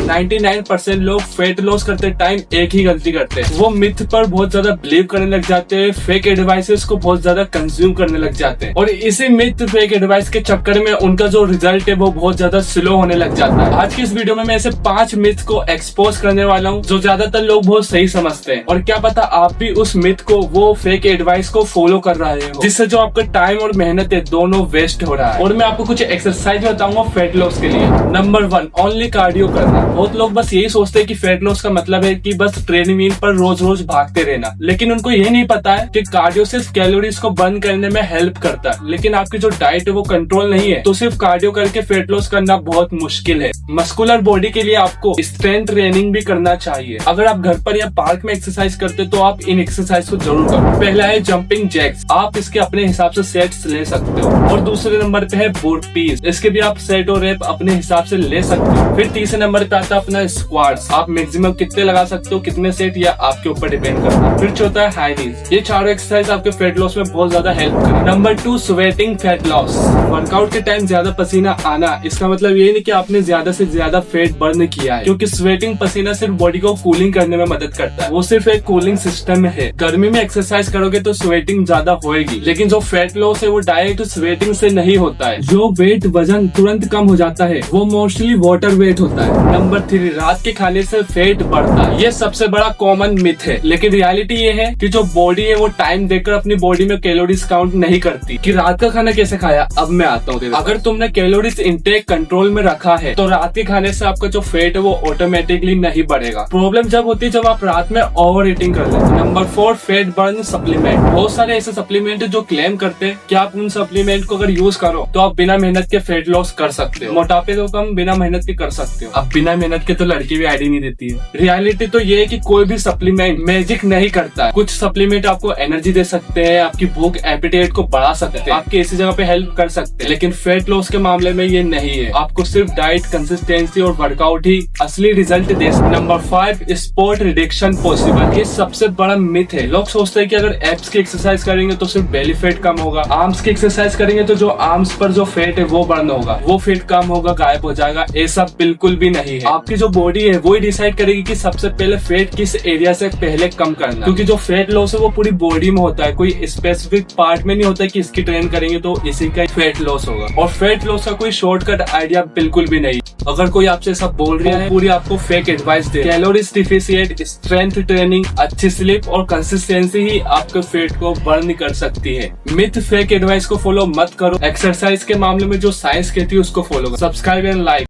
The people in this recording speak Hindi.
99% लोग फेट लॉस करते टाइम एक ही गलती करते हैं, वो मिथ पर बहुत ज्यादा बिलीव करने लग जाते हैं, फेक एडवाइसेस को बहुत ज्यादा कंज्यूम करने लग जाते हैं और इसी मिथ फेक एडवाइस के चक्कर में उनका जो रिजल्ट है वो बहुत ज्यादा स्लो होने लग जाता है। आज की इस वीडियो में मैं ऐसे 5 मिथ को एक्सपोज करने वाला हूँ जो ज्यादातर लोग बहुत सही समझते हैं और क्या पता आप भी उस मिथ को, वो फेक एडवाइस को फॉलो कर रहे हो, जिससे जो आपका टाइम और मेहनत है दोनों वेस्ट हो रहा है। और मैं आपको कुछ एक्सरसाइज बताऊंगा फेट लॉस के लिए। नंबर 1, ओनली कार्डियो करना। बहुत लोग बस यही सोचते हैं कि फेट लॉस का मतलब है कि बस ट्रेडमिल पर रोज रोज भागते रहना, लेकिन उनको ये नहीं पता है कि कार्डियो सिर्फ कैलोरीज को बर्न करने में हेल्प करता है, लेकिन आपकी जो डाइट है वो कंट्रोल नहीं है, तो सिर्फ कार्डियो करके फेट लॉस करना बहुत मुश्किल है। मस्कुलर बॉडी के लिए आपको स्ट्रेंथ ट्रेनिंग भी करना चाहिए। अगर आप घर पर या पार्क में एक्सरसाइज करते तो आप इन एक्सरसाइज को जरूर करो। पहला है जंपिंग जैक्स, आप इसके अपने हिसाब से सेट्स ले सकते हो। और दूसरे नंबर पे है बुर्पीज, इसके भी आप सेट और रेप अपने हिसाब से ले सकते हो। फिर तीसरे नंबर पे आता है अपना स्क्वाट्स, आप मैक्सिमम कितने लगा सकते हो, कितने सेट, या आपके ऊपर डिपेंड करता है। फिर चौथा है हाई नीज। ये चारों एक्सरसाइज आपके फेट लॉस में बहुत ज्यादा हेल्प करें। Number 2, sweating fat loss. Workout के टाइम ज्यादा पसीना आना, इसका मतलब ये नहीं कि आपने ज्यादा से ज्यादा फेट बर्न किया है, क्योंकि स्वेटिंग पसीना सिर्फ बॉडी को कूलिंग करने में मदद करता है, वो सिर्फ एक कूलिंग सिस्टम है। गर्मी में एक्सरसाइज करोगे तो स्वेटिंग ज्यादा होएगी, लेकिन जो फैट लॉस है वो डायरेक्ट स्वेटिंग से नहीं होता है। जो वेट वजन तुरंत कम हो जाता है वो मोस्टली वाटर वेट होता है। नंबर 3, रात के खाने से फेट बढ़ता है। ये सबसे बड़ा कॉमन मिथ है, लेकिन रियलिटी ये है कि जो बॉडी है वो टाइम देकर अपनी बॉडी में कैलोरीज काउंट नहीं करती कि रात का खाना कैसे खाया। अब मैं आता हूँ, अगर तुमने कैलोरीज इंटेक कंट्रोल में रखा है तो रात के खाने से आपका जो फेट है वो ऑटोमेटिकली नहीं बढ़ेगा। प्रॉब्लम जब होती है जब आप रात में ओवर ईटिंग कर लेते। Number 4, fat burn supplement. बहुत सारे ऐसे सप्लीमेंट है जो क्लेम करते हैं कि आप उन सप्लीमेंट को अगर यूज करो तो आप बिना मेहनत के फेट लॉस कर सकते हो, मोटापे को कम बिना मेहनत के कर सकते हो। अब बिना मेहनत के तो लड़की भी आईडी नहीं देती है। रियलिटी तो ये है कि कोई भी सप्लीमेंट मैजिक नहीं करता है। कुछ सप्लीमेंट आपको एनर्जी दे सकते हैं, आपकी भूख एपिटाइट को बढ़ा सकते हैं, आपके इसी जगह पे हेल्प कर सकते हैं, लेकिन फेट लॉस के मामले में ये नहीं है। आपको सिर्फ डाइट, कंसिस्टेंसी और वर्कआउट ही असली रिजल्ट दे सकते। Number 5, sport reduction possible. ये सबसे बड़ा मिथ है। लोग सोचते हैं कि अगर एब्स की एक्सरसाइज करेंगे तो सिर्फ बेली फैट कम होगा, आर्म्स की एक्सरसाइज करेंगे तो जो आर्म्स पर जो फैट है वो बर्न होगा, वो फैट कम होगा, गायब हो जाएगा। ऐसा बिल्कुल भी नहीं है। आपकी जो बॉडी है वो ही डिसाइड करेगी कि सबसे पहले फैट किस एरिया से पहले कम करना, क्योंकि जो फैट लॉस है वो पूरी बॉडी में होता है, कोई स्पेसिफिक पार्ट में नहीं होता है कि इसकी ट्रेन करेंगे तो इसी का फैट लॉस होगा। और फैट लॉस का कोई शॉर्टकट आइडिया बिल्कुल भी नहीं। अगर कोई आपसे सब बोल रहा है, पूरी आपको फेक एडवाइस दे, कैलोरीज डिफिशिएंट, स्ट्रेंथ ट्रेनिंग, अच्छी स्लीप और कंसिस्टेंसी ही आपके फेट को बर्न कर सकती है। मिथ फेक एडवाइस को फॉलो मत करो। एक्सरसाइज के मामले में जो साइंस कहती है उसको फॉलो करो। Subscribe and like.